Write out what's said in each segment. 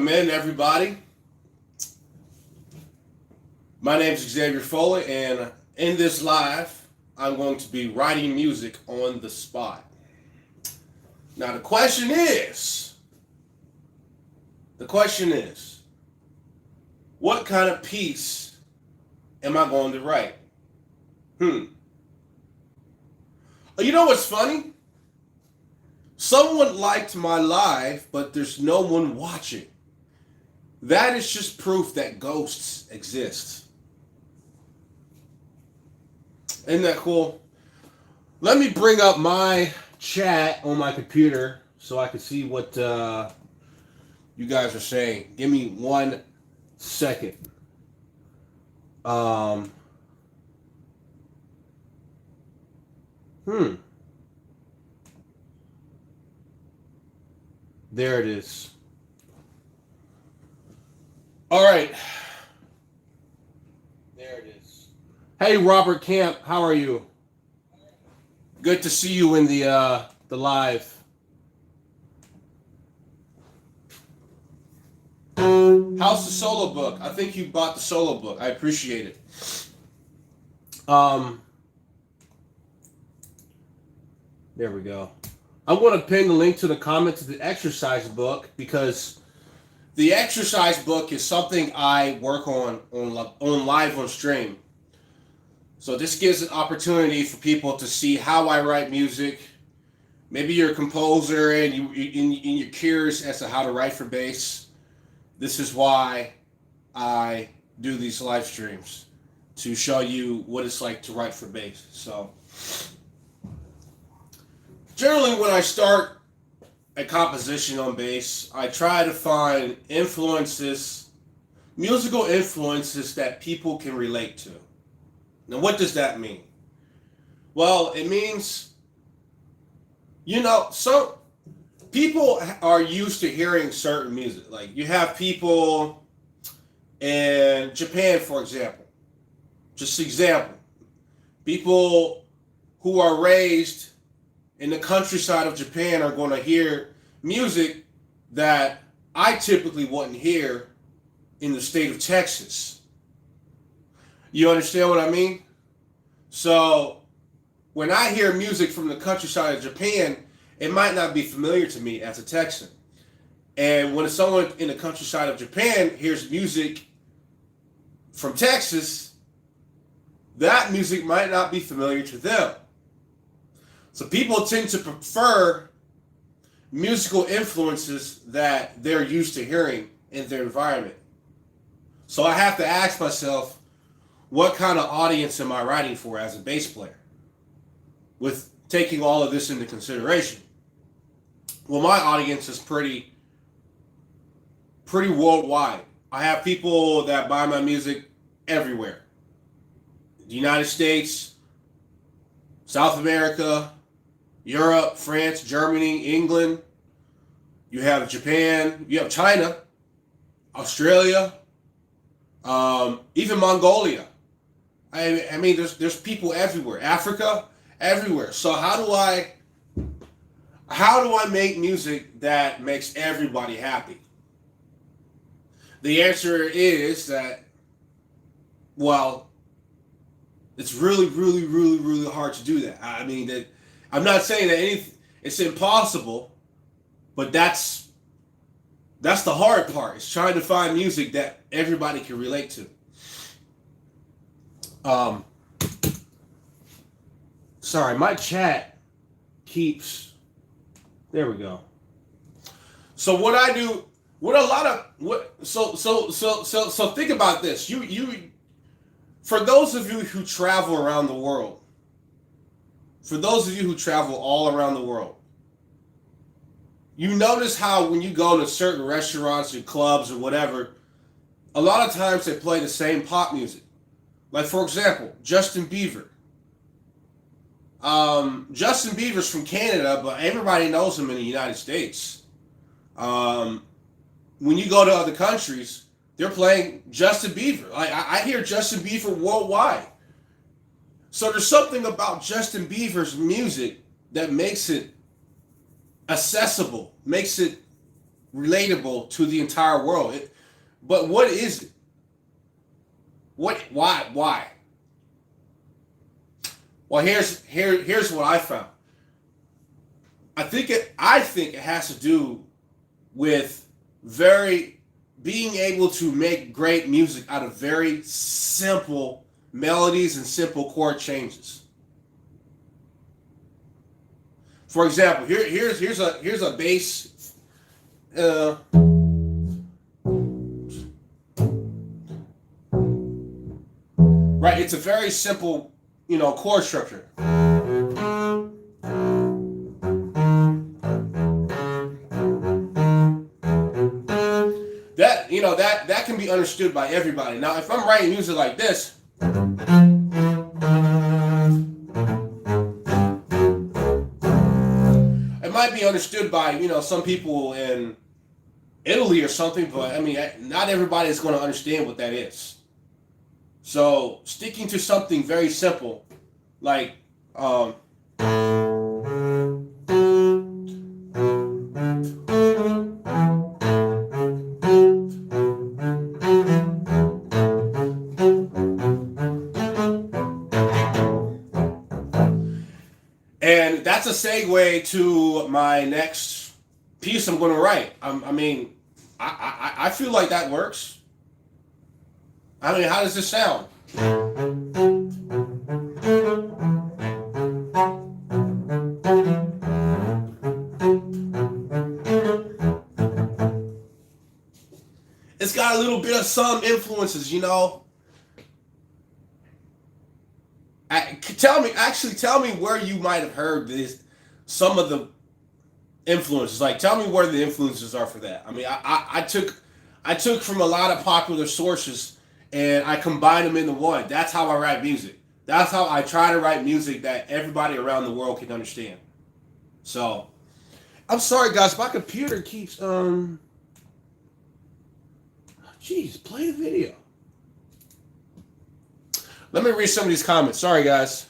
in, everybody. My name is Xavier Foley, and in this live, I'm going to be writing music on the spot. Now, the question is, what kind of piece am I going to write? You know what's funny? Someone liked my live, but there's no one watching. That is just proof that ghosts exist. Isn't that cool? Let me bring up my chat on my computer so I can see what you guys are saying. Give me 1 second. There it is. All right. There it is. Hey, Robert Camp, how are you? Good to see you in the live. How's the solo book? I think you bought the solo book. I appreciate it. There we go. I'm going to pin the link to the comment to the exercise book because the exercise book is something I work on live on stream. So this gives an opportunity for people to see how I write music. Maybe you're a composer and you're curious as to how to write for bass. This is why I do these live streams, to show you what it's like to write for bass. So generally, when I start a composition on bass, I try to find musical influences that people can relate to. Now, what does that mean? Well, it means, some people are used to hearing certain music. Like, you have people in Japan, for example. Just example. People who are raised in the countryside of Japan are going to hear music that I typically wouldn't hear in the state of Texas. You understand what I mean? So when I hear music from the countryside of Japan, it might not be familiar to me as a Texan. And when someone in the countryside of Japan hears music from Texas, that music might not be familiar to them. So people tend to prefer musical influences that they're used to hearing in their environment. So I have to ask myself, what kind of audience am I writing for as a bass player? With taking all of this into consideration. Well, my audience is pretty worldwide. I have people that buy my music everywhere. The United States, South America, Europe, France, Germany, England. You have Japan. You have China, Australia, even Mongolia. I mean, there's people everywhere. Africa, everywhere. So how do I make music that makes everybody happy? The answer is that, well, it's really, really, really, really hard to do that. I mean, I'm not saying that it's impossible, but that's the hard part. It's trying to find music that everybody can relate to. Sorry, my chat keeps. There we go. So what I do, so think about this. You, for those of you who travel around the world, for those of you who travel all around the world, you notice how when you go to certain restaurants or clubs or whatever, a lot of times they play the same pop music. Like, for example, Justin Bieber. Justin Bieber's from Canada, but everybody knows him in the United States. When you go to other countries, they're playing Justin Bieber. I hear Justin Bieber worldwide. So there's something about Justin Bieber's music that makes it accessible, makes it relatable to the entire world. But what is it? Why? Well, here's what I found. I think it has to do with being able to make great music out of very simple melodies and simple chord changes. For example, here's a bass. Right, it's a very simple, chord structure. That can be understood by everybody. Now, if I'm writing music like this, it might be understood by, some people in Italy or something, but I mean, not everybody is going to understand what that is. So sticking to something very simple, like and that's a segue to my next piece I'm going to write. I feel like that works. I mean, how does this sound? It's got a little bit of some influences, Tell me where you might have heard this, some of the influences. Like, tell me where the influences are for that. I mean, I took from a lot of popular sources and I combine them into one. That's how I write music. That's how I try to write music that everybody around the world can understand. So, I'm sorry, guys. My computer keeps Jeez, play the video. Let me read some of these comments. Sorry, guys.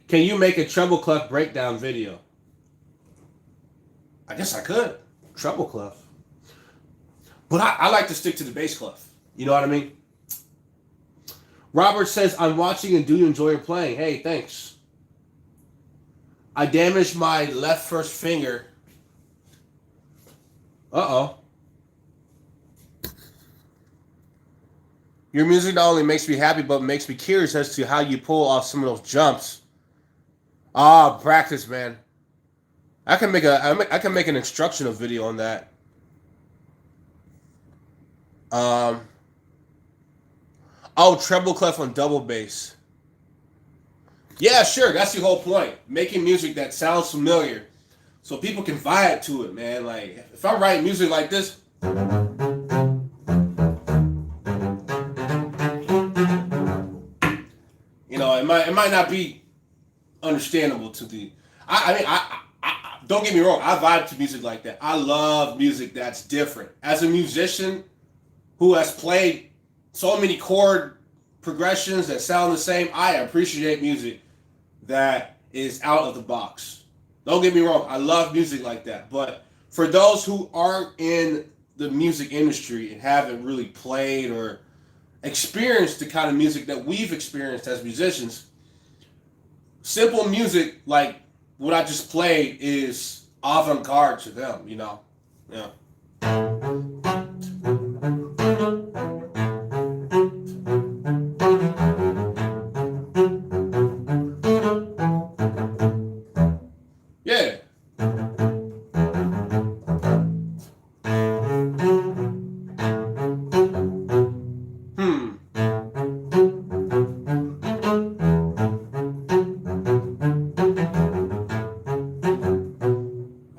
Can you make a treble clef breakdown video? I guess I could. Treble clef. But I like to stick to the bass clef. You know what I mean? Robert says, I'm watching and do you enjoy your playing? Hey, thanks. I damaged my left first finger. Uh-oh. Your music not only makes me happy, but makes me curious as to how you pull off some of those jumps. Practice, man. I can make an instructional video on that. Treble clef on double bass. Yeah, sure. That's the whole point. Making music that sounds familiar, so people can vibe to it, man. Like if I'm writing music like this. It might not be understandable to the. I don't get me wrong. I vibe to music like that. I love music that's different. As a musician who has played so many chord progressions that sound the same, I appreciate music that is out of the box. Don't get me wrong. I love music like that. But for those who aren't in the music industry and haven't really played or experienced the kind of music that we've experienced as musicians, simple music like what I just played is avant-garde to them, Yeah. Yeah.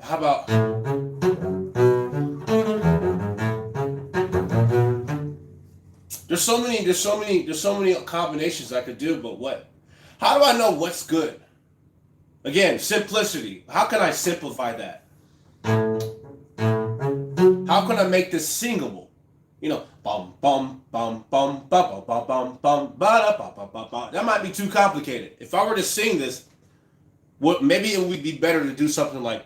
How about there's so many combinations I could do, but how do I know what's good? Again, simplicity. How can I simplify that? How can I make this singable? Bum bum bum bum bum bum bum bum ba da ba ba ba. That might be too complicated. If I were to sing this, maybe it would be better to do something like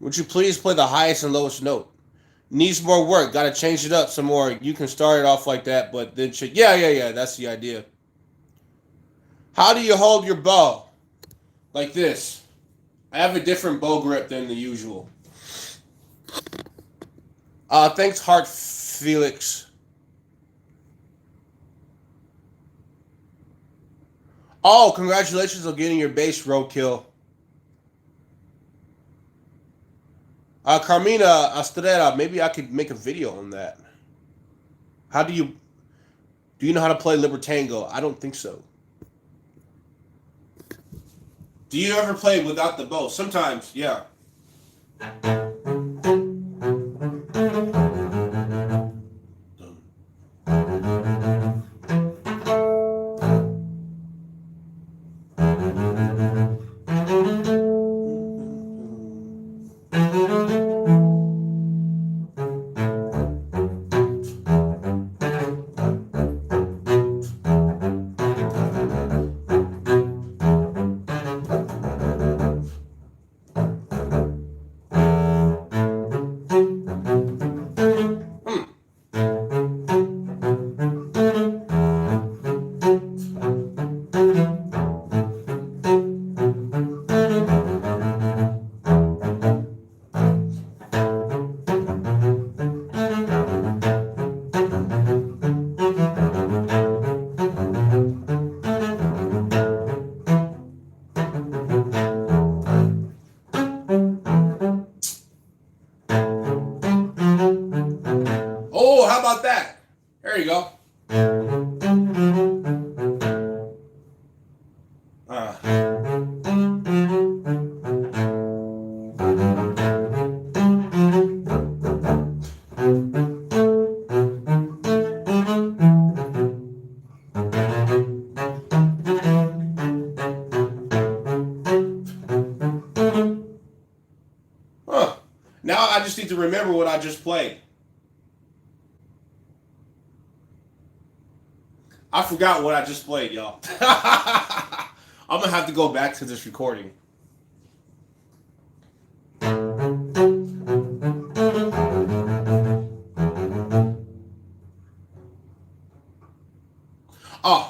Would you please play the highest and lowest note? Needs more work. Got to change it up some more. You can start it off like that, but then yeah. That's the idea. How do you hold your bow? Like this. I have a different bow grip than the usual. Thanks, Heart Felix. Oh, congratulations on getting your base roadkill. Carmina Estrella, maybe I could make a video on that. How do you know how to play Libertango? I don't think so. Do you ever play without the bow? Sometimes, yeah. Oh, how about that? There you go. Now I just need to remember what I just played. I forgot what I just played, y'all. I'm going to have to go back to this recording. Oh.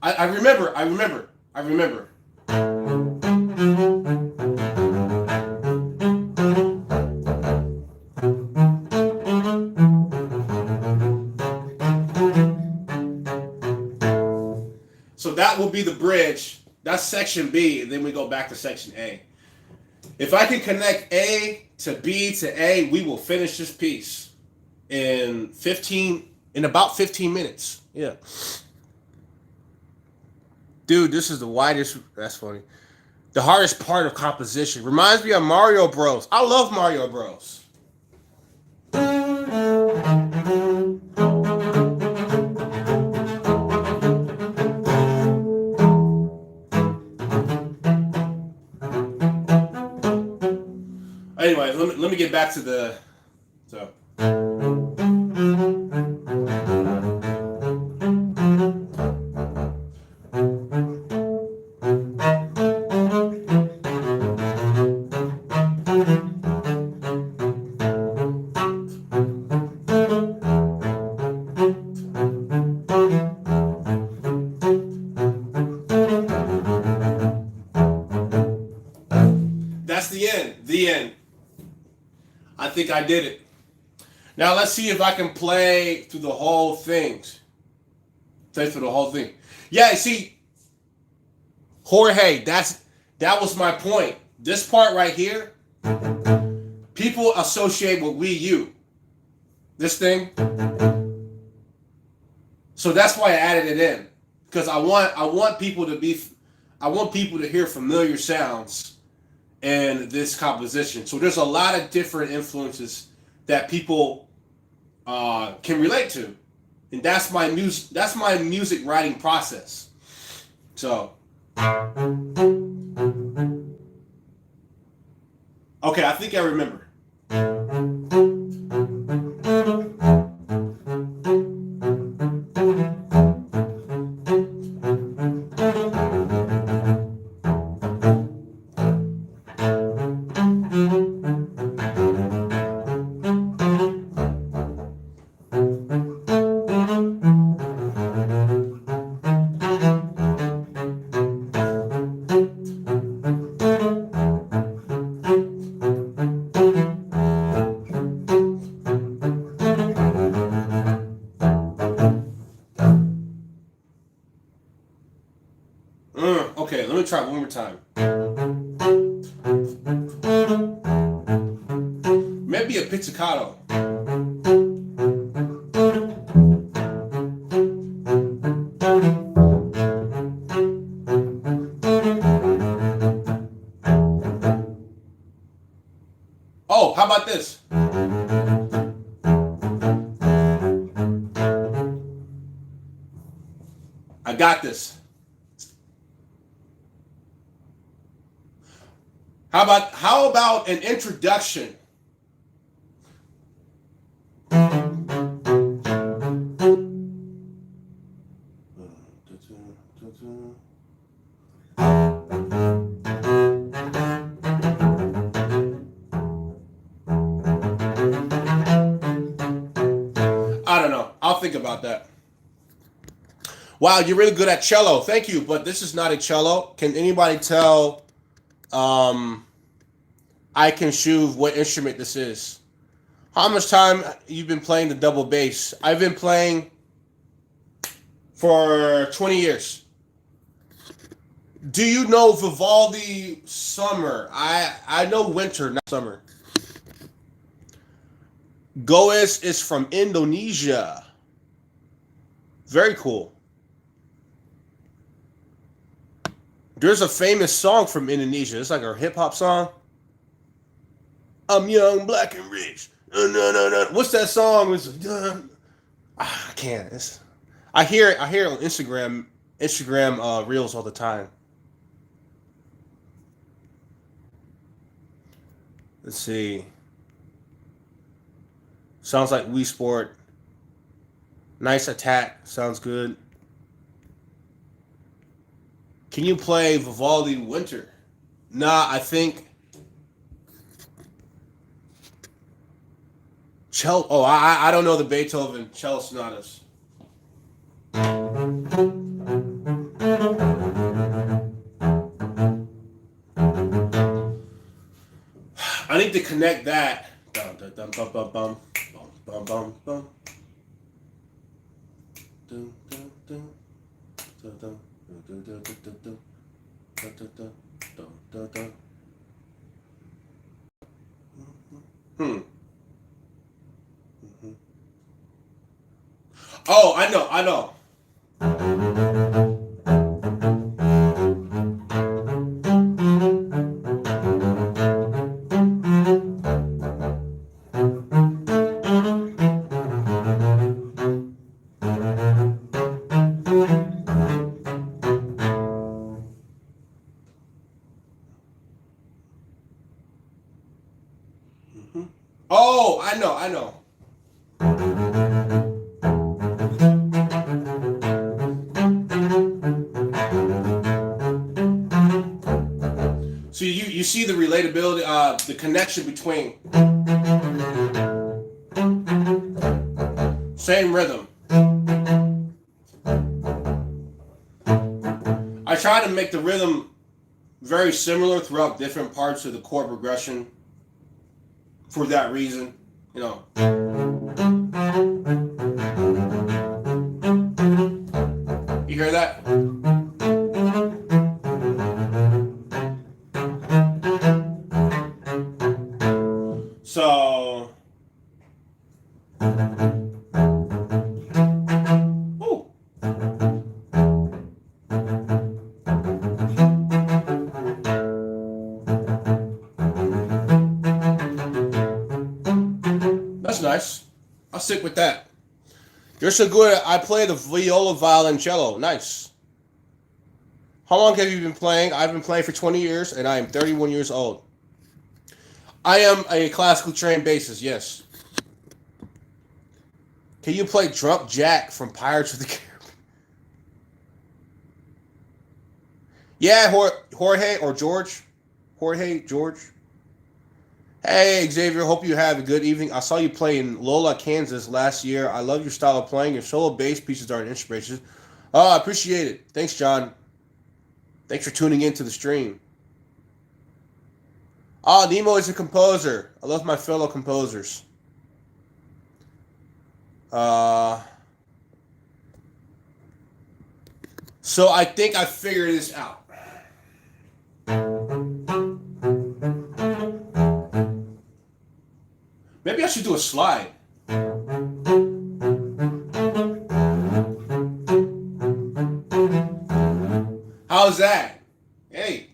I remember. So that will be the bridge. That's section B, and then we go back to section A. If I can connect A to B to A, we will finish this piece in about 15 minutes. Yeah. Dude, this is the widest. That's funny. The hardest part of composition. Reminds me of Mario Bros. I love Mario Bros. Anyway, let me get back to the. So. That's the end. The end. I think I did it. Now let's see if I can play through the whole thing. Play through the whole thing. Yeah, see, Jorge, that was my point. This part right here, people associate with Wii U. This thing. So that's why I added it in. Because I want people to hear familiar sounds in this composition. So there's a lot of different influences that people can relate to, and that's my music writing process. So, okay, I think I remember. more time. Maybe a pizzicato. Oh, how about this? I got this. How about an introduction? I don't know. I'll think about that. Wow, you're really good at cello. Thank you, but this is not a cello. Can anybody tell I can choose what instrument this is? How much time you've been playing the double bass? I've been playing for 20 years. Do you know Vivaldi Summer? I know winter, not summer. Goes is from Indonesia. Very cool. There's a famous song from Indonesia. It's like a hip hop song. I'm young, black, and rich. No, no, no. What's that song? I can't. I hear it on Instagram reels all the time. Let's see. Sounds like Wii Sport. Nice attack. Sounds good. Can you play Vivaldi Winter? Nah, I think cello. Oh, I don't know the Beethoven cello sonatas. I need to connect that. Dum, dum, dum, bum, bum, bum, bum, bum, bum. Dum, dum, dum, dum, dum. Oh, I know. Oh, I know. So you see the relatability, the connection between same rhythm. I try to make the rhythm very similar throughout different parts of the chord progression. For that reason, you know. You hear that? So, ooh. That's nice. I'll stick with that. You're so good. I play the viola, violoncello. Nice. How long have you been playing? I've been playing for 20 years, and I am 31 years old. I am a classically trained bassist, yes. Can you play Drunk Jack from Pirates of the Caribbean? Yeah, Jorge or George. Jorge, George. Hey, Xavier, hope you have a good evening. I saw you play in Lola, Kansas last year. I love your style of playing. Your solo bass pieces are an inspiration. Oh, I appreciate it. Thanks, John. Thanks for tuning in to the stream. Oh, Nemo is a composer. I love my fellow composers. So I think I figured this out. should do a slide. How's that? Hey.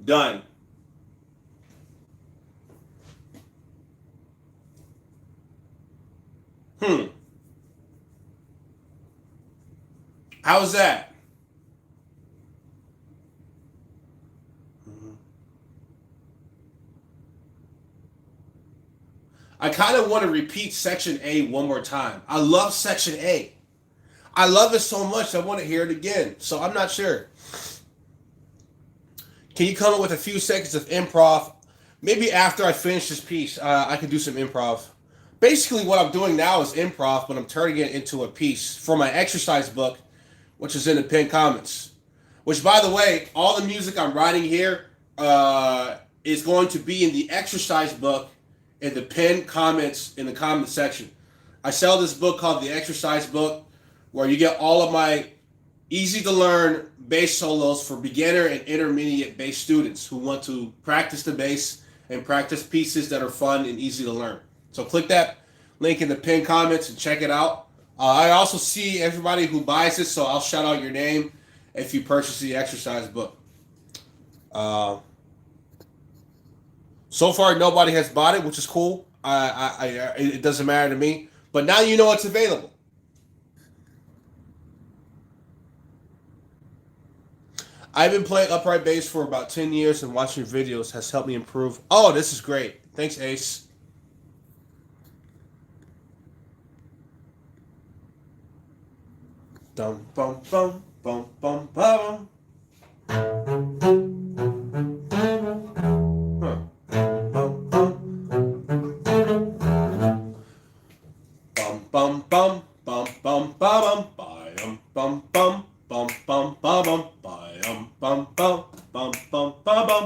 Done. How's that? I kind of want to repeat section A one more time. I love section A. I love it so much I want to hear it again. So I'm not sure. Can you come up with a few seconds of improv? Maybe after I finish this piece, I can do some improv. Basically, what I'm doing now is improv, but I'm turning it into a piece for my exercise book, which is in the pinned comments. Which, by the way, all the music I'm writing here is going to be in the exercise book in the pinned comments in the comment section. I sell this book called the Exercise Book, where you get all of my easy to learn bass solos for beginner and intermediate bass students who want to practice the bass and practice pieces that are fun and easy to learn. So click that link in the pinned comments and check it out. I also see everybody who buys it, so I'll shout out your name if you purchase the exercise book. So far, nobody has bought it, which is cool. It doesn't matter to me. But now you know it's available. I've been playing upright bass for about 10 years, and watching videos has helped me improve. Oh, this is great. Thanks, Ace. Dum bum bum bum bum bum. Bum bum bum bum bum bum bum bum bum bum bum bum bum bum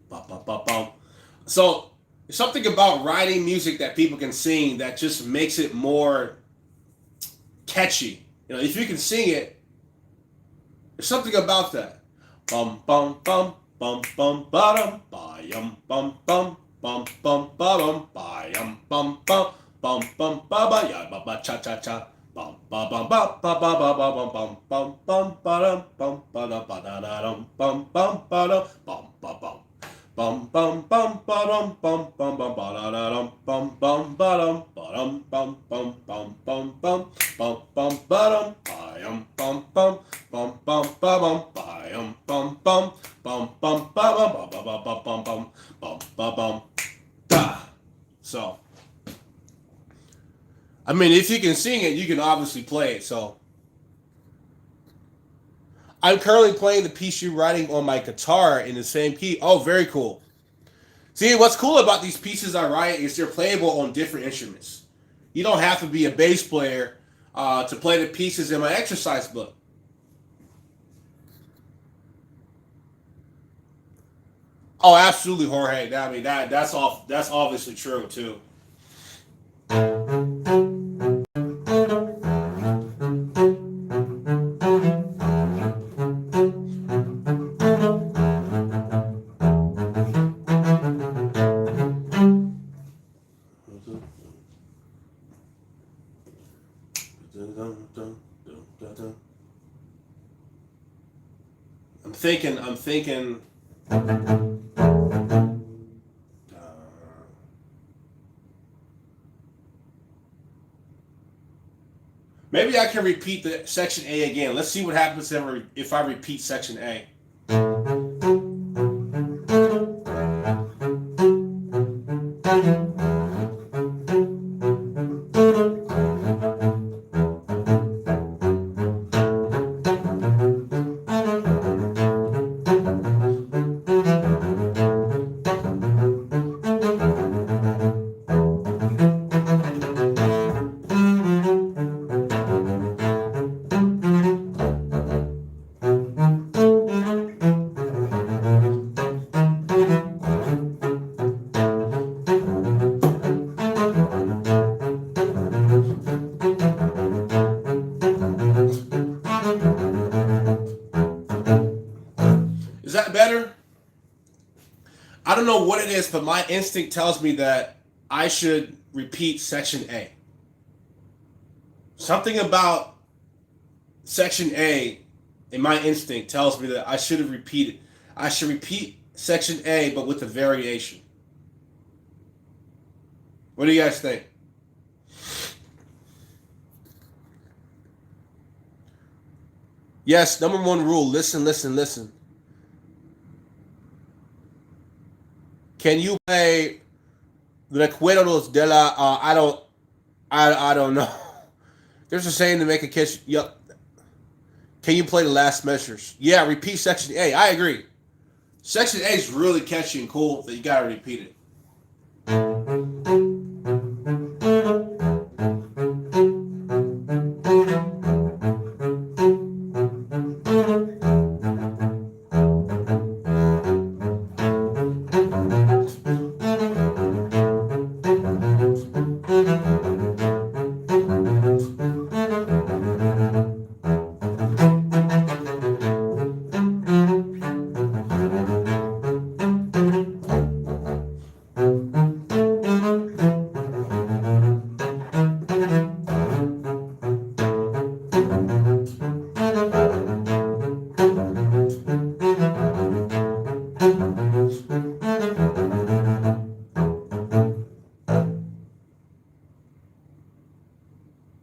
bum bum bum. So there's something about writing music that people can sing that just makes it more catchy. You know, if you can sing it, there's something about that. Bum bum bum bum bum bum bum bum bum bum bum bum bum bum bum. Bum bum ba ba ya ba ba cha cha cha bum ba bum ba ba ba ba ba bum bum bum bum ba dum bum ba da ba da da dum bum bum ba dum bum ba bum bum bum bum ba dum bum bum bum ba da da dum bum bum ba dum bum bum bum bum bum bum bum ba dum bum bum bum bum ba bum bum bum bum bum ba bum ba ba ba bum bum bum ba bum da. So I mean, if you can sing it, you can obviously play it. So I'm currently playing the piece you're writing on my guitar in the same key. Oh, very cool. See, what's cool about these pieces I write is they're playable on different instruments. You don't have to be a bass player to play the pieces in my exercise book. Oh, absolutely, Jorge. I mean, that's obviously true too. I'm thinking. Maybe I can repeat the section A again. Let's see what happens if I repeat section A. this, but my instinct tells me that I should repeat section A. Something about section A in my instinct tells me that I should have repeated. I should repeat section A, but with a variation. What do you guys think? Yes, number one rule, listen, listen, listen. Can you play Recuerdos de la, I don't know. There's a saying to make a catch. Yep. Can you play the last measures? Yeah, repeat section A. I agree. Section A is really catchy and cool, but you gotta repeat it.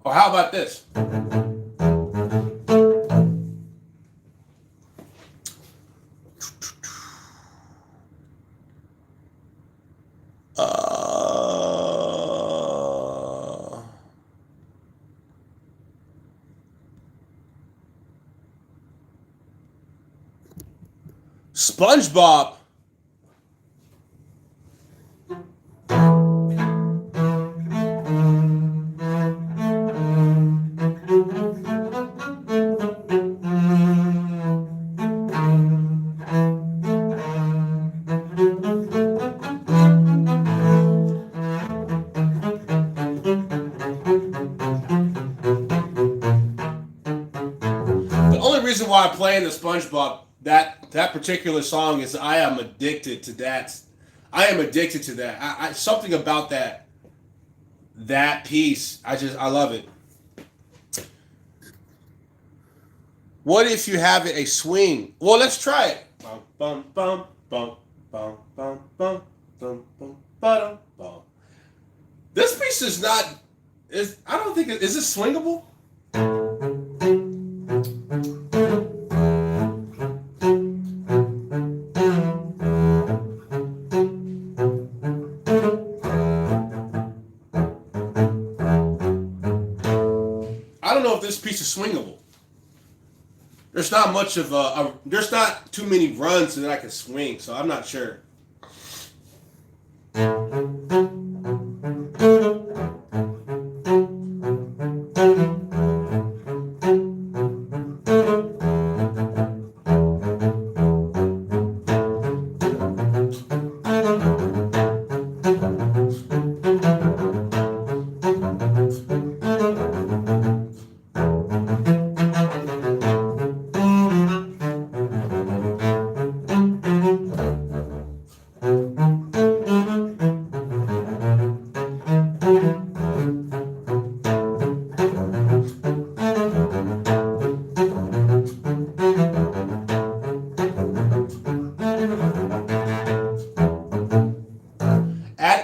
Or how about this? SpongeBob. The only reason why I'm playing the SpongeBob that particular song is I am addicted to that. I am addicted to that. I something about that piece. I love it. What if you have it a swing? Well, let's try it. Bum bum bum bum bum bum bum bum bum bum bum. This piece is not. I don't think is it swingable? I don't know if this piece is swingable. There's not much of there's not too many runs that I can swing, so I'm not sure.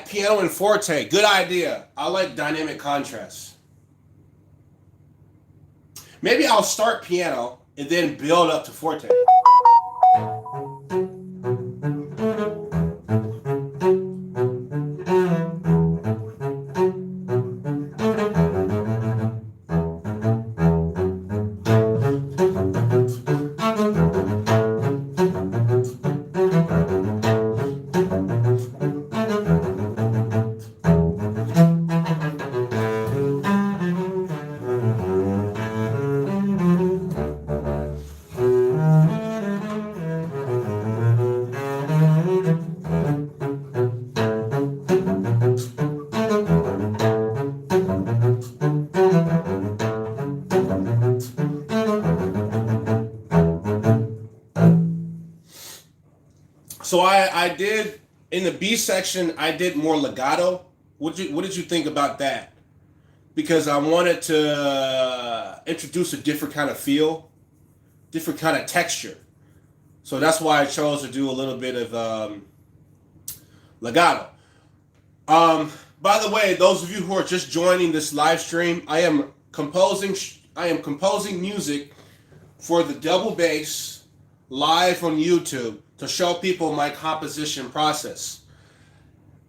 Piano and forte, good idea. I like dynamic contrast. Maybe I'll start piano and then build up to forte. So I did In the B section, I did more legato. What did you think about that? Because I wanted to introduce a different kind of feel, different kind of texture. So that's why I chose to do a little bit of legato. By the way, those of you who are just joining this live stream, I am composing. I am composing music for the double bass live on YouTube to show people my composition process.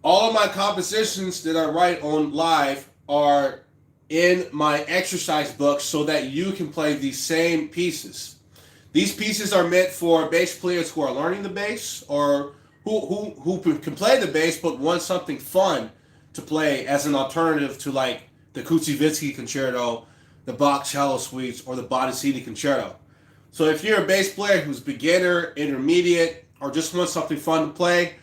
All of my compositions that I write on live are in my exercise book so that you can play these same pieces. These pieces are meant for bass players who are learning the bass or who can play the bass but want something fun to play as an alternative to like the Kuchevitsky Concerto, the Bach Cello Suites, or the Bottesini Concerto. So if you're a bass player who's beginner, intermediate, or just wants something fun to play,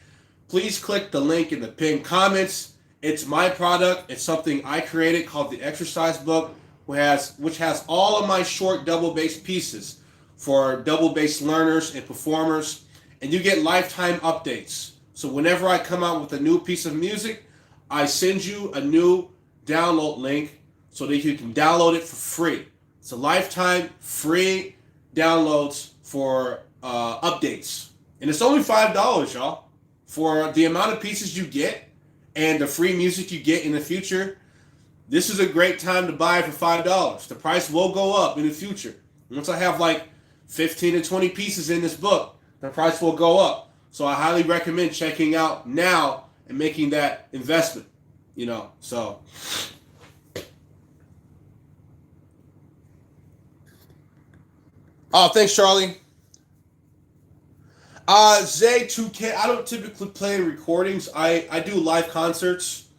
please click the link in the pinned comments. It's my product. It's something I created called the Exercise Book, which has all of my short double bass pieces for double bass learners and performers, and you get lifetime updates. So whenever I come out with a new piece of music, I send you a new download link so that you can download it for free. It's a lifetime free downloads for updates. And it's only $5, y'all. For the amount of pieces you get and the free music you get in the future, this is a great time to buy it for $5. The price will go up in the future. Once I have like 15 to 20 pieces in this book, the price will go up. So I highly recommend checking out now and making that investment, so. Oh, thanks, Charlie. Zay 2K, I don't typically play recordings. I do live concerts.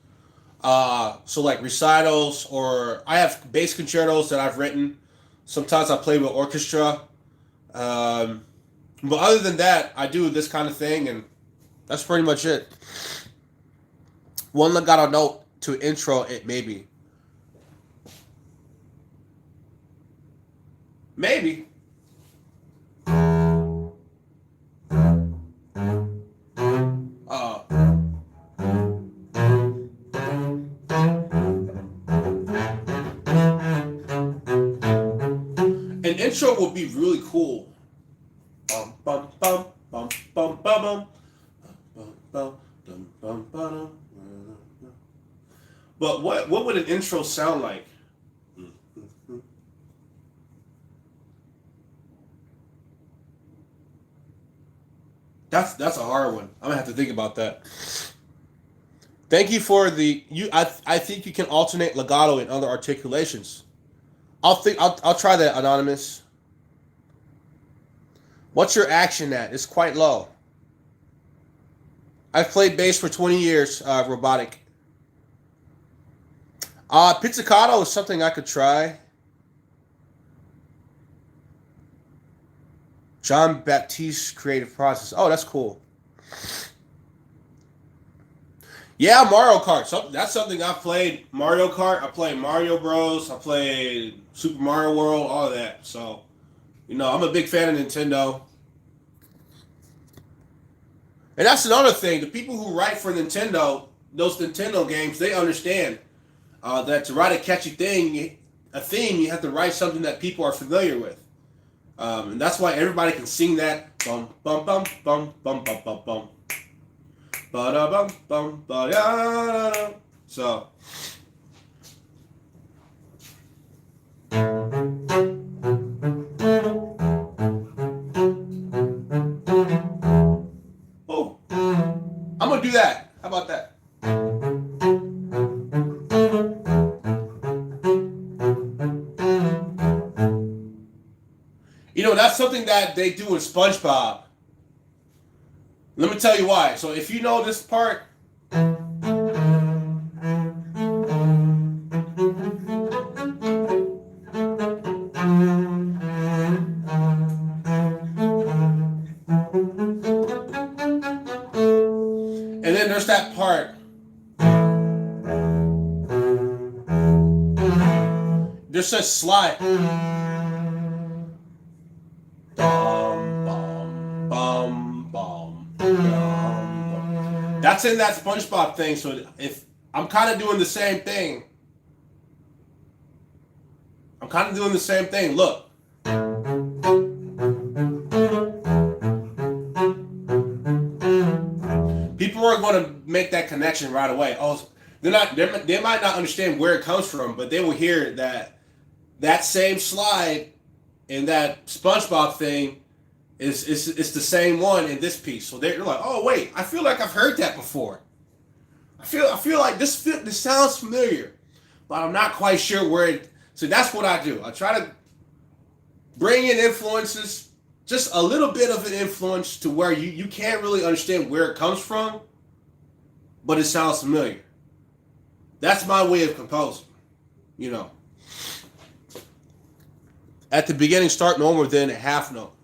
So like recitals, or I have bass concertos that I've written. Sometimes I play with orchestra. But other than that, I do this kind of thing, and that's pretty much it. One legato note to intro it, maybe. Maybe. An intro would be really cool. Bum bum bum bum bum bum bum bum bum bum. But what would an intro sound like? That's a hard one. I'm gonna have to think about that. Thank you for I think you can alternate legato and other articulations. I'll try that, Anonymous. What's your action at? It's quite low. I've played bass for 20 years, robotic. Pizzicato is something I could try. John Baptiste creative process. Oh, that's cool. Yeah, Mario Kart. So that's something I played. Mario Kart. I played Mario Bros. I played Super Mario World. All of that. So, I'm a big fan of Nintendo. And that's another thing. The people who write for Nintendo, those Nintendo games, they understand that to write a catchy theme, you have to write something that people are familiar with. And that's why everybody can sing that. Bum, bum, bum, bum, bum, bum, bum, bum. Ba-da-bum, bum, ba-da-da-da. So. Oh. I'm going to do that. How about that? That's something that they do in SpongeBob. Let me tell you why. So if you know this part, and then there's that part. There's a slide. Bum, bum, bum, bum, bum. That's in that SpongeBob thing. So if I'm kind of doing the same thing, Look, people are going to make that connection right away. Oh, they might not understand where it comes from, but they will hear that same slide in that SpongeBob thing is the same one in this piece. So they're like, oh wait, I feel like I've heard that before. I feel like this sounds familiar, but I'm not quite sure where it. So that's what I do. I try to bring in influences, just a little bit of an influence to where you can't really understand where it comes from, but it sounds familiar. That's my way of composing, you know. At the beginning, start normal, then half note.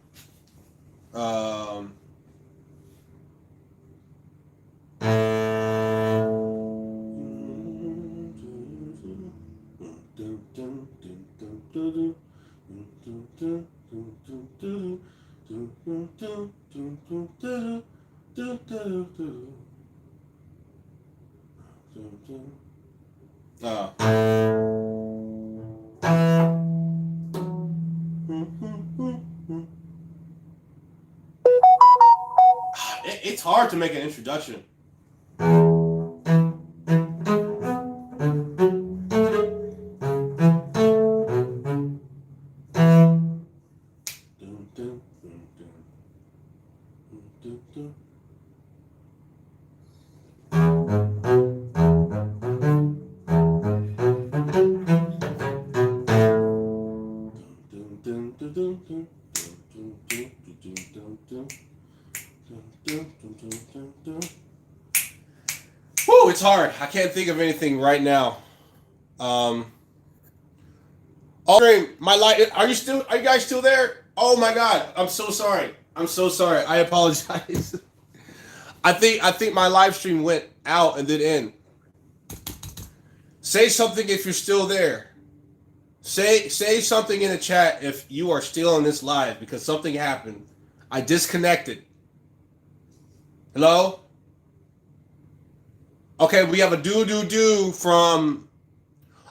It's hard to make an introduction. Whoa, it's hard. I can't think of anything right now. My light. Are you guys still there? Oh my God, I'm so sorry. I apologize. I think my live stream went out and then in. Say something if you're still there. Say something in the chat if you are still in this live because something happened. I disconnected. Hello? Okay, we have a do from.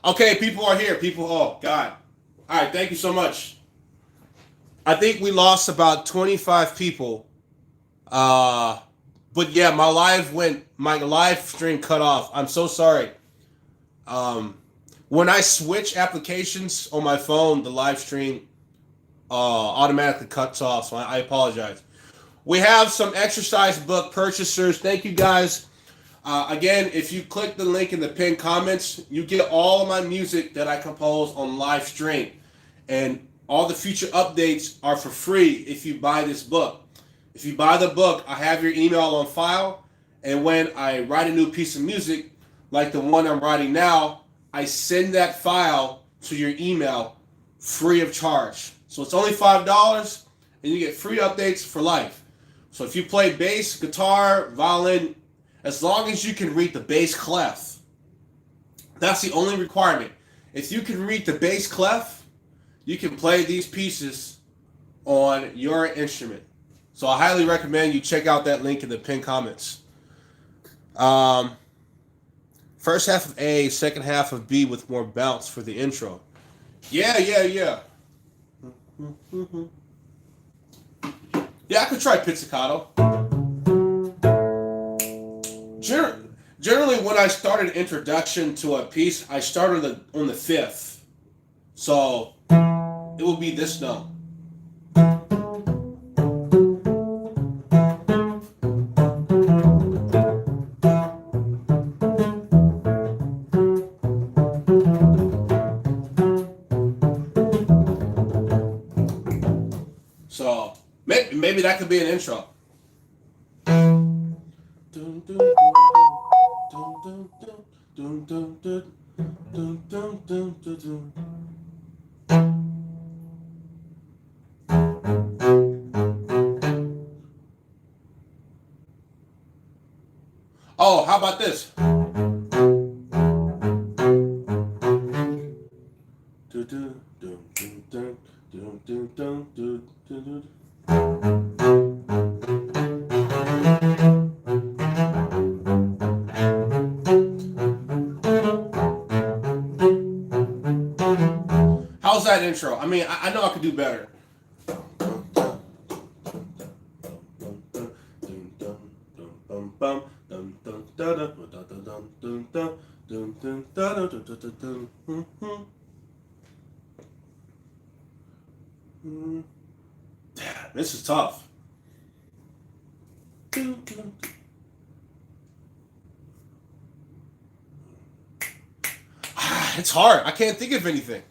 Okay, people are here. Oh God. All right, thank you so much. I think we lost about 25 people. But yeah, my live stream cut off. I'm so sorry. When I switch applications on my phone, the live stream automatically cuts off. So I apologize. We have some exercise book purchasers. Thank you guys. Again, if you click the link in the pinned comments, you get all of my music that I compose on live stream. And all the future updates are for free if you buy this book. If you buy the book, I have your email on file. And when I write a new piece of music, like the one I'm writing now, I send that file to your email free of charge. So it's only $5 and you get free updates for life. So if you play bass, guitar, violin, as long as you can read the bass clef, that's the only requirement. If you can read the bass clef, you can play these pieces on your instrument. So I highly recommend you check out that link in the pinned comments. First half of A, second half of B with more bounce for the intro. Yeah. Yeah, I could try pizzicato. Generally, when I start an introduction to a piece, I start on the fifth. So it will be this note. So maybe that could be an intro. Oh, how about this? that intro? I mean, I know I could do better. Damn, this is tough. It's hard. I can't think of anything.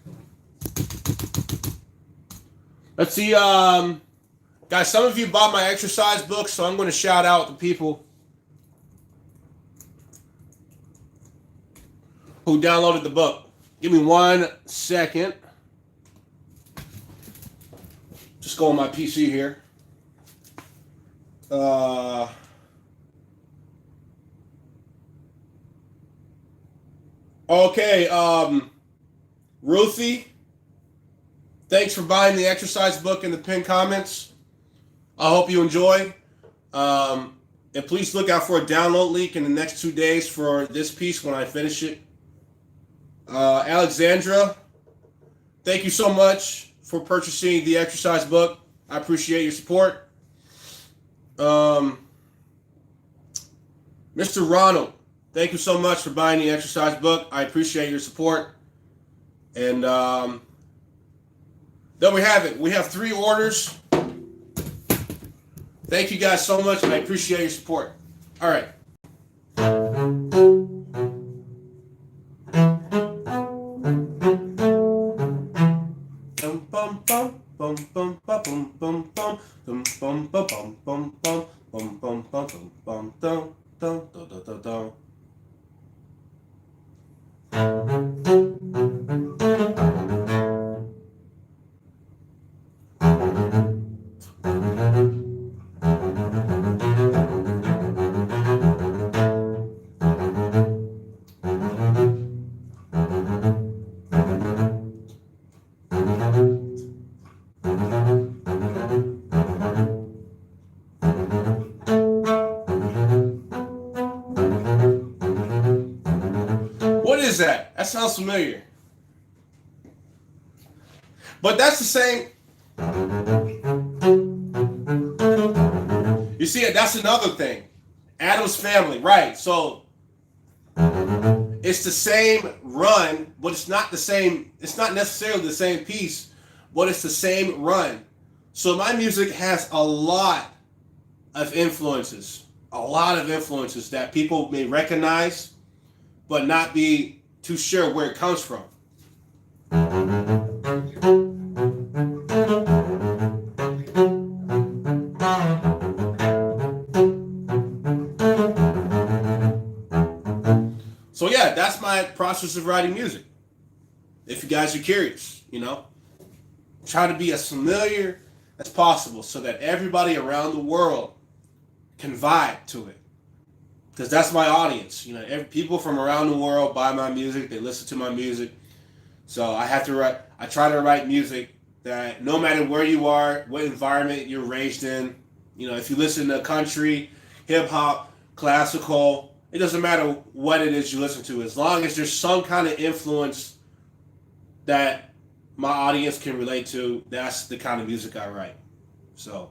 Let's see. Guys, some of you bought my exercise book, so I'm going to shout out the people who downloaded the book. Give me 1 second. Just go on my PC here. Okay, Ruthie, thanks for buying the exercise book in the pinned comments. I hope you enjoy. And please look out for a download link in the next 2 days for this piece when I finish it. Alexandra, thank you so much for purchasing the exercise book. I appreciate your support. Mr. Ronald, thank you so much for buying the exercise book. I appreciate your support. And there we have it. We have 3 orders. Thank you guys so much, and I appreciate your support. All right. That sounds familiar. But that's the same. You see, that's another thing. Addams Family, right. So it's the same run, but it's not the same. It's not necessarily the same piece, but it's the same run. So my music has a lot of influences. A lot of influences that people may recognize, but not be too sure where it comes from. So yeah, that's my process of writing music. If you guys are curious, try to be as familiar as possible so that everybody around the world can vibe to it. Because that's my audience. People from around the world buy my music. They listen to my music. So I try to write music that no matter where you are, what environment you're raised in, if you listen to country, hip hop, classical, it doesn't matter what it is you listen to. As long as there's some kind of influence that my audience can relate to, that's the kind of music I write. So,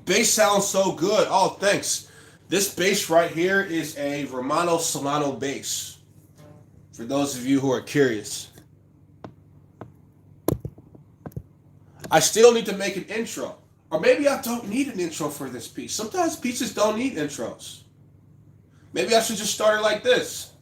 bass sounds so good. Oh, thanks. This bass right here is a Romano Solano bass. For those of you who are curious. I still need to make an intro. Or maybe I don't need an intro for this piece. Sometimes pieces don't need intros. Maybe I should just start it like this.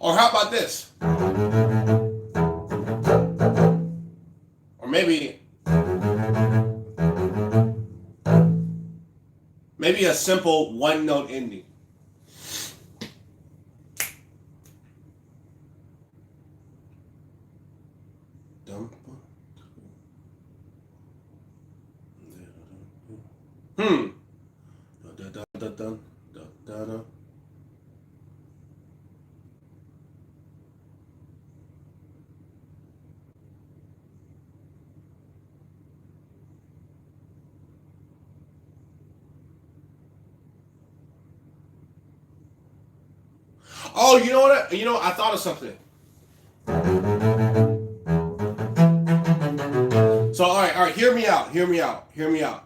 Or how about this? maybe a simple one note ending. Oh, you know what? I thought of something. So, all right. Hear me out.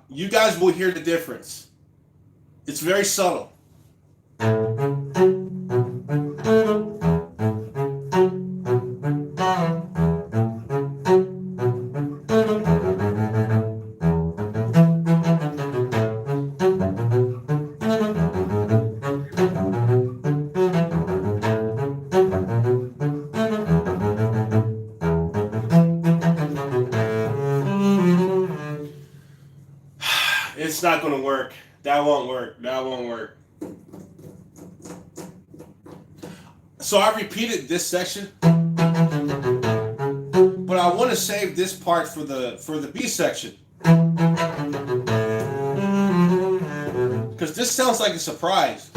You guys will hear the difference. It's very subtle. It's not going to work. That won't work. So I repeated this section, but I want to save this part for the B section, because this sounds like a surprise.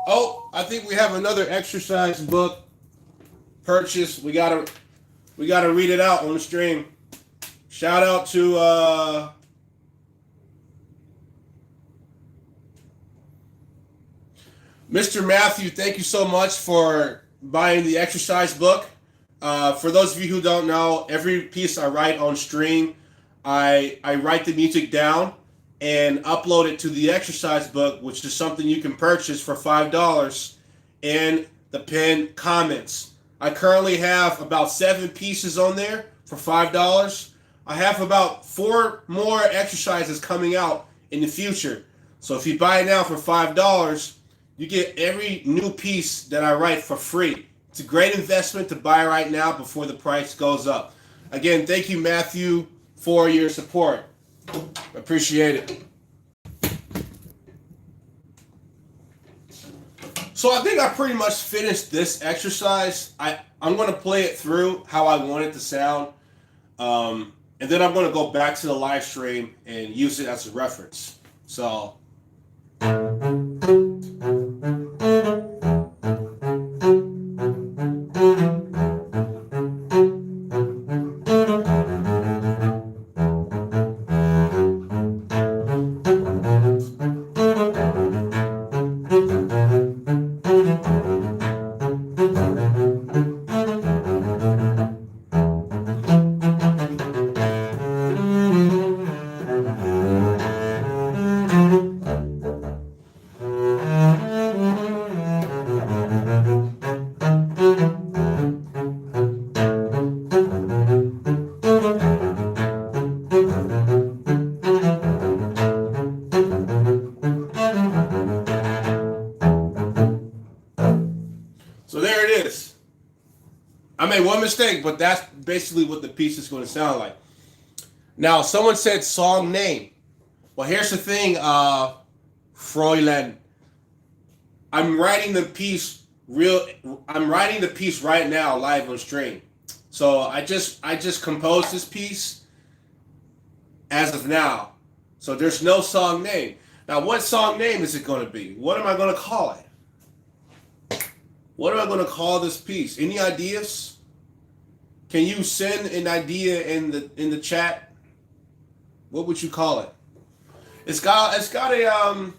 Oh, I think we have another exercise book purchase. We gotta read it out on the stream. Shout out to Mr. Matthew. Thank you so much for buying the exercise book. For those of you who don't know, every piece I write on stream, I write the music down and upload it to the exercise book, which is something you can purchase for $5 in the pinned comments. I currently have about 7 pieces on there for $5. I have about 4 more exercises coming out in the future. So if you buy it now for $5, you get every new piece that I write for free. It's a great investment to buy right now before the price goes up. Again, thank you, Matthew, for your support. Appreciate it. So I think I pretty much finished this exercise. I'm going to play it through how I want it to sound. And then I'm going to go back to the live stream and use it as a reference. So... So there it is. I made one mistake, but that's basically what the piece is going to sound like. Now, someone said song name. Well, here's the thing, Fräulein. I'm writing the piece right now live on stream. So I just composed this piece as of now. So there's no song name. Now, what song name is it going to be? What am I going to call it? What am I going to call this piece? Any ideas? Can you send an idea in the chat? What would you call it? It's got a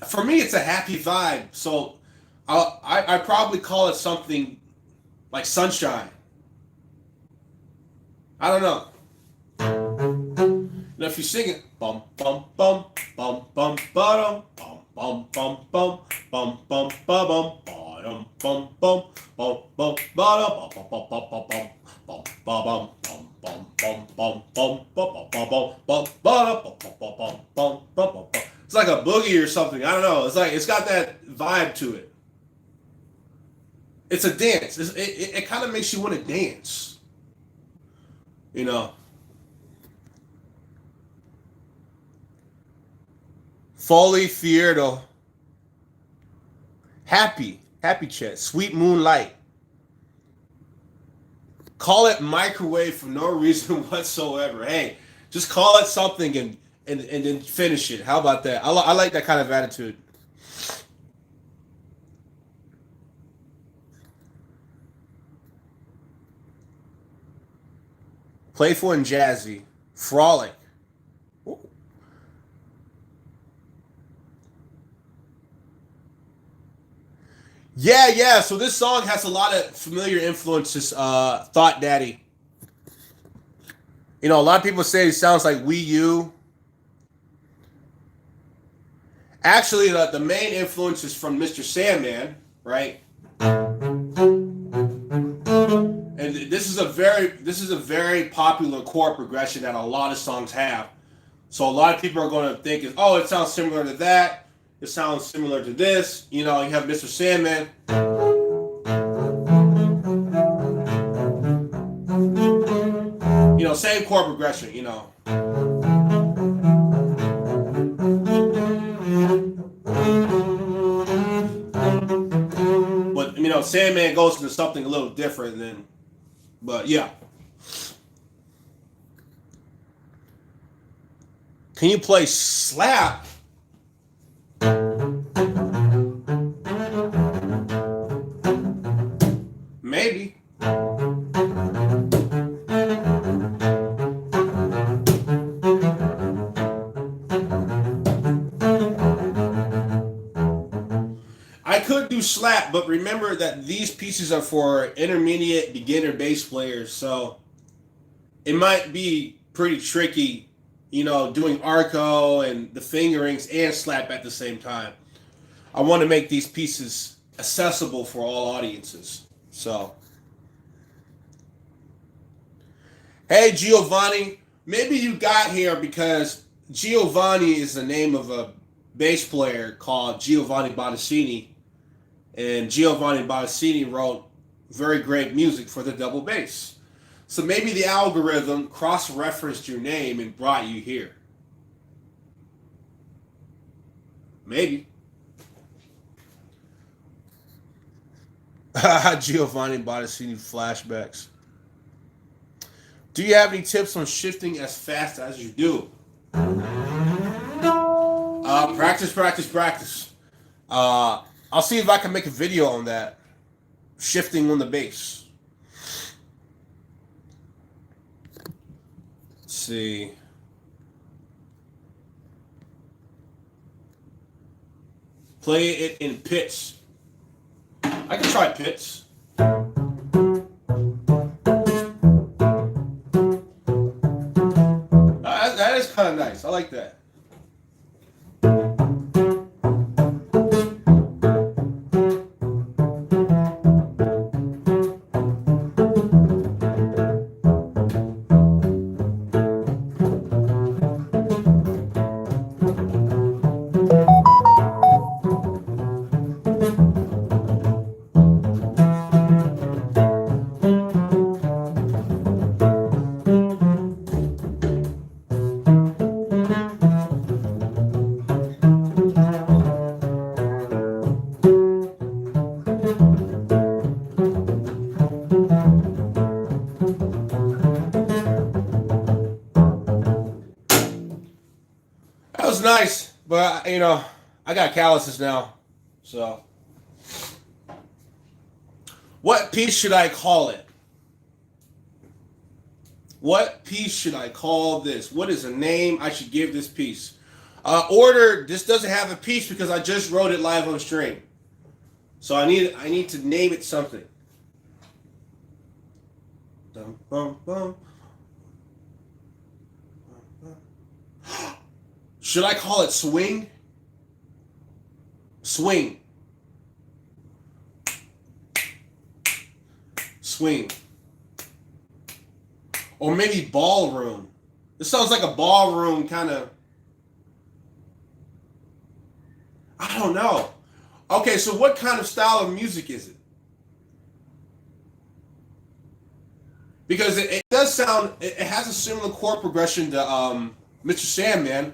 for me it's a happy vibe. So I probably call it something like Sunshine. I don't know. Now if you sing it, bum bum bum bum bum bum bum bum bum bum bum bum ba bum bum bum bum bum bum ba bum bum bum bum bum ba bum bum bum bum bum bum bum bum ba bum bum bum. It's like a boogie or something. I don't know. It's like it's got that vibe to it. It's a dance. It kind of makes you want to dance. You know. Foley Fierdo. Happy chat. Sweet Moonlight. Call it microwave for no reason whatsoever. Hey, just call it something and then finish it. How about that? I like that kind of attitude. Playful and jazzy. Frolic. Ooh. Yeah. So this song has a lot of familiar influences. Thought Daddy. You know, a lot of people say it sounds like Wii U. Actually, the main influence is from Mr. Sandman, right? And this is a very popular chord progression that a lot of songs have. So a lot of people are going to think, oh, it sounds similar to that. It sounds similar to this. You know, you have Mr. Sandman. You know, same chord progression. You know. But you know, Sandman goes into something a little different than. But yeah. Can you play Slap? Maybe. I could do Slap, but remember that these pieces are for intermediate beginner bass players, so it might be pretty tricky, you know, doing arco and the fingerings and Slap at the same time. I want to make these pieces accessible for all audiences. So, hey Giovanni, maybe you got here because Giovanni is the name of a bass player called Giovanni Bottesini, and Giovanni Bottesini wrote very great music for the double bass. So maybe the algorithm cross-referenced your name and brought you here. Maybe. Giovanni Bottesini flashbacks. Do you have any tips on shifting as fast as you do? Practice. I'll see if I can make a video on that. Shifting on the bass. Let's see. Play it in pits. I can try pits. That is kind of nice. I like that. That was nice, but you know, I got calluses now. So, what piece should I call it? What piece should I call this? What is a name I should give this piece? Order. This doesn't have a piece because I just wrote it live on stream. So I need to name it something. Dum, bum, bum. Should I call it swing? Swing. Swing. Or maybe ballroom. This sounds like a ballroom kind of. I don't know. Okay, so what kind of style of music is it? Because it does sound, it has a similar chord progression to Mr. Sandman.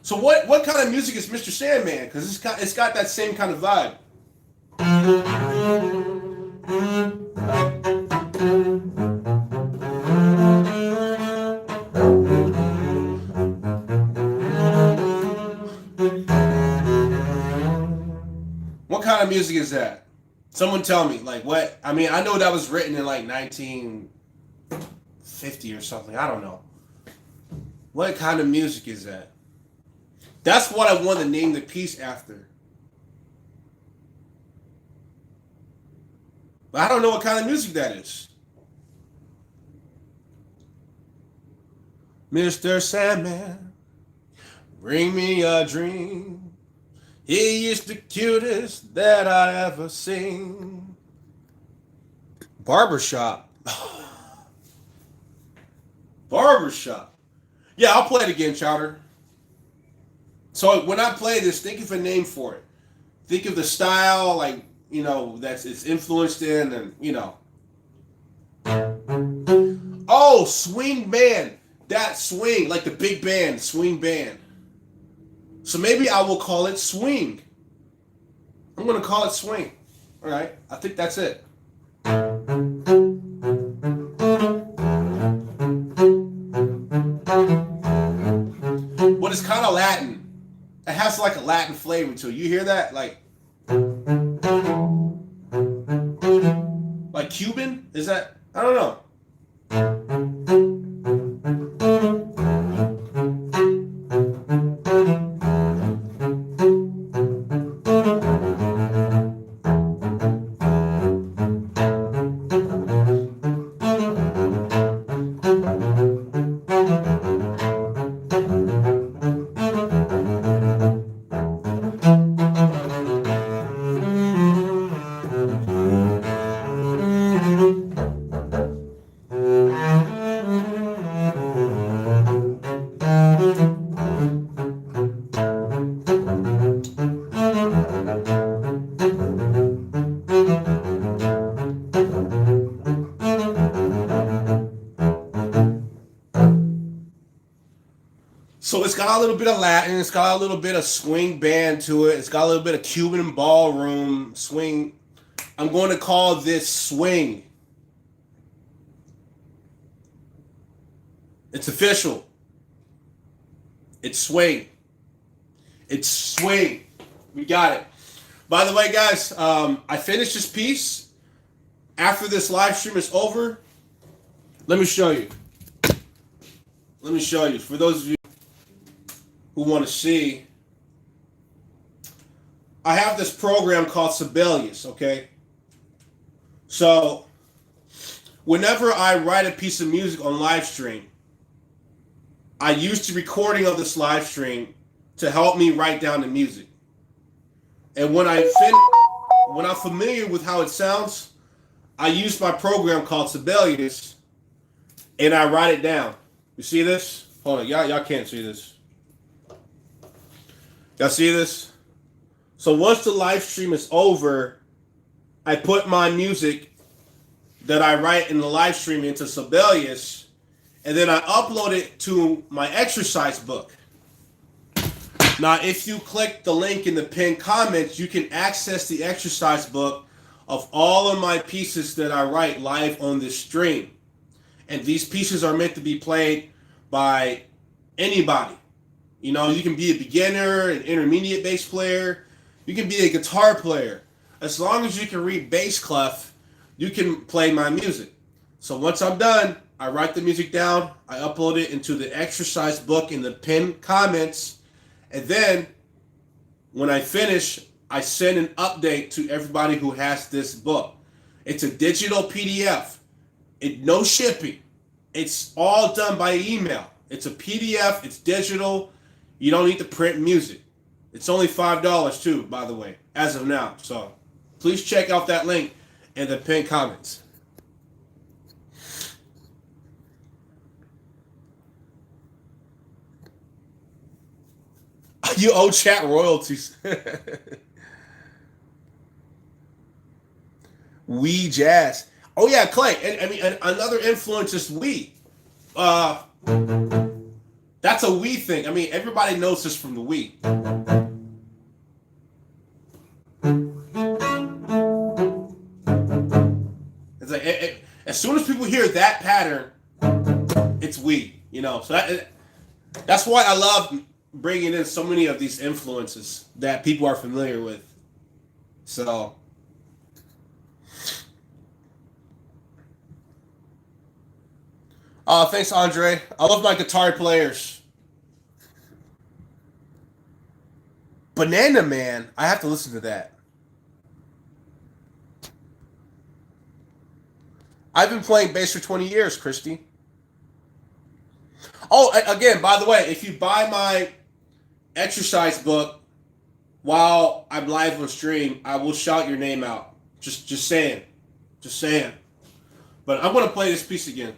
So what kind of music is Mr. Sandman? Because it's got that same kind of vibe. What kind of music is that? Someone tell me. Like what? I mean, I know that was written in like 1950 or something. I don't know. What kind of music is that? That's what I want to name the piece after. But I don't know what kind of music that is. Mr. Sandman, bring me a dream. He is the cutest that I ever seen. Barbershop. Barbershop. Yeah, I'll play it again, Chowder. So when I play this, think of a name for it. Think of the style, like, you know, that's it's influenced in, and, you know. Oh, swing band. That swing, like the big band, swing band. So maybe I will call it swing. I'm going to call it swing. All right, I think that's it. But it's kind of Latin. It has like a Latin flavor to it. You hear that? Like Cuban? Is that? I don't know. So it's got a little bit of Latin, it's got a little bit of swing band to it, it's got a little bit of Cuban ballroom swing. I'm going to call this swing. It's official. It's swing. It's swing. We got it. By the way, guys, I finished this piece. After this live stream is over, let me show you. Let me show you. For those of you who want to see, I have this program called Sibelius, okay? So, whenever I write a piece of music on live stream, I use the recording of this live stream to help me write down the music. And when I'm familiar with how it sounds, I use my program called Sibelius, and I write it down. You see this? Hold on, y'all can't see this. Y'all see this? So once the live stream is over, I put my music that I write in the live stream into Sibelius, and then I upload it to my exercise book. Now, if you click the link in the pinned comments, you can access the exercise book of all of my pieces that I write live on this stream. And these pieces are meant to be played by anybody. You know, you can be a beginner, an intermediate bass player. You can be a guitar player. As long as you can read bass clef, you can play my music. So once I'm done, I write the music down. I upload it into the exercise book in the pinned comments. And then when I finish, I send an update to everybody who has this book. It's a digital PDF. No shipping. It's all done by email. It's a PDF. It's digital. You don't need to print music. It's only $5 too, by the way, as of now. So please check out that link in the pinned comments. You owe chat royalties. We jazz. Oh yeah, Clay. And another influence is we. That's a we thing. I mean, everybody knows this from the we. It's like as soon as people hear that pattern, it's we. So that's why I love bringing in so many of these influences that people are familiar with. So. Thanks, Andre. I love my guitar players. Banana Man. I have to listen to that. I've been playing bass for 20 years, Christy. Oh, again, by the way, if you buy my exercise book while I'm live on stream, I will shout your name out. Just saying. Just saying. But I'm going to play this piece again.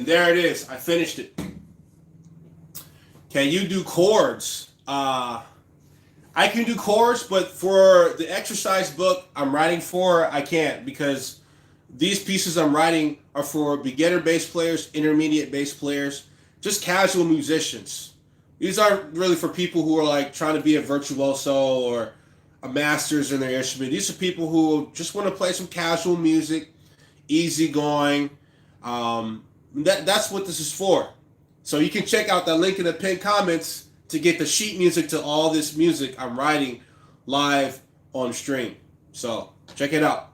There it is. I finished it. Can you do chords? I can do chords, but for the exercise book I'm writing for, I can't, because these pieces I'm writing are for beginner bass players, intermediate bass players, just casual musicians. These aren't really for people who are like trying to be a virtuoso or a master's in their instrument. These are people who just want to play some casual music, easygoing. That's what this is for. So you can check out that link in the pinned comments to get the sheet music to all this music I'm writing live on stream. So check it out.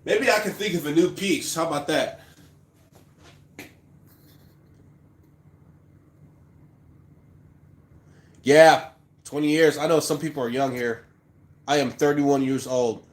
Maybe I can think of a new piece. How about that? Yeah, 20 years. I know some people are young here. I am 31 years old.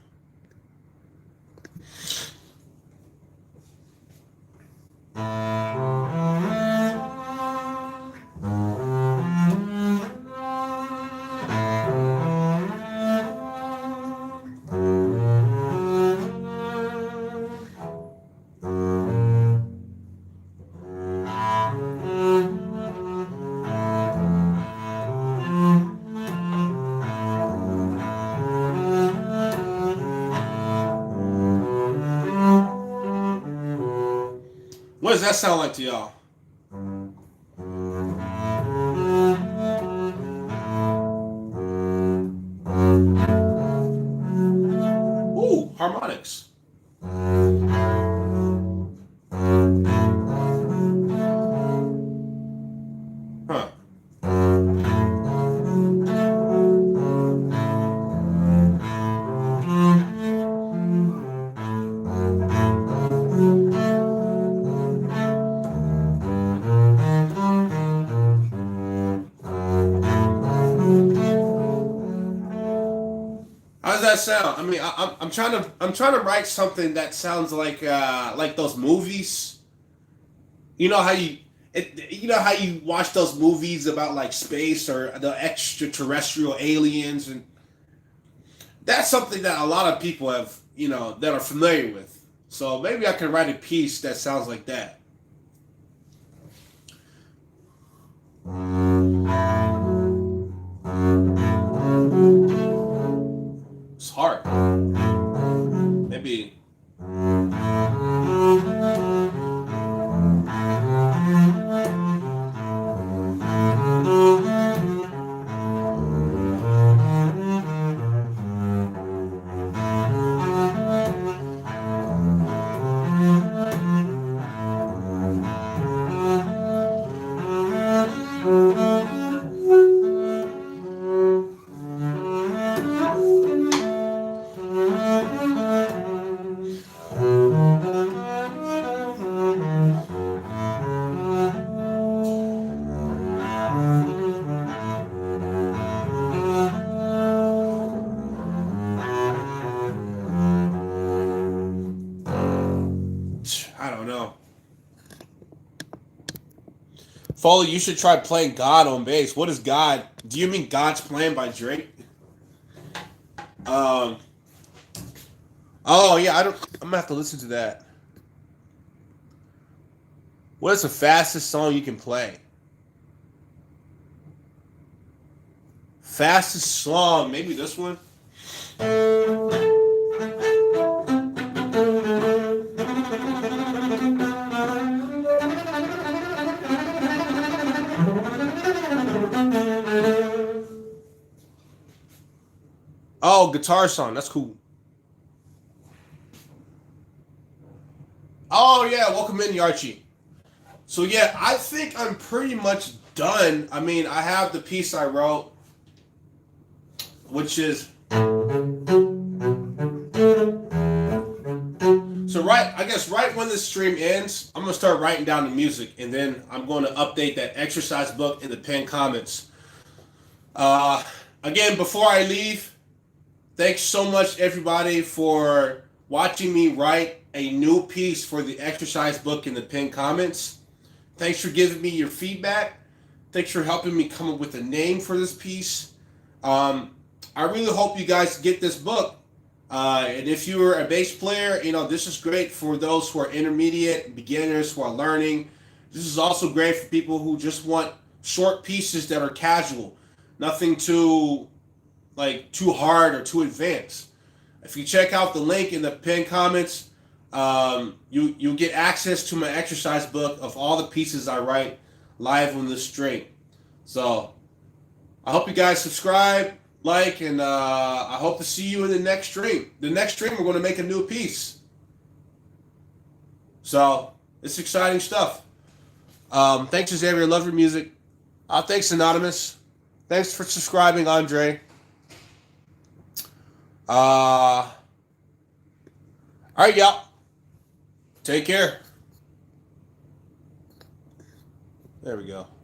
What does that sound like to y'all? Ooh, harmonics. Huh. How does that sound? I mean, I'm trying to write something that sounds like those movies. You know how you watch those movies about like space or the extraterrestrial aliens, and that's something that a lot of people have, that are familiar with. So maybe I can write a piece that sounds like that. Foley, you should try playing God on bass. What is God? Do you mean God's Plan by Drake? Um. Oh yeah, I don't. I'm gonna have to listen to that. What is the fastest song you can play? Fastest song, maybe this one. Oh, guitar song. That's cool. Oh yeah, welcome in, Yarchi. So yeah, I think I'm pretty much done. I mean, I have the piece I wrote, which is so right. I guess right when the stream ends, I'm gonna start writing down the music, and then I'm going to update that exercise book in the pinned comments. Uh, Again, before I leave, thanks so much everybody for watching me write a new piece for the exercise book in the pinned comments. Thanks for giving me your feedback. Thanks for helping me come up with a name for this piece. I really hope you guys get this book. And if you're a bass player, this is great for those who are intermediate, beginners who are learning. This is also great for people who just want short pieces that are casual, nothing too hard or too advanced. If you check out the link in the pinned comments, you get access to my exercise book of all the pieces I write live on the stream. So I hope you guys subscribe, like, and I hope to see you in the next stream. The next stream, we're going to make a new piece. So it's exciting stuff. Thanks, Xavier. Love your music. Thanks, Anonymous. Thanks for subscribing, Andre. All right, y'all. Take care. There we go.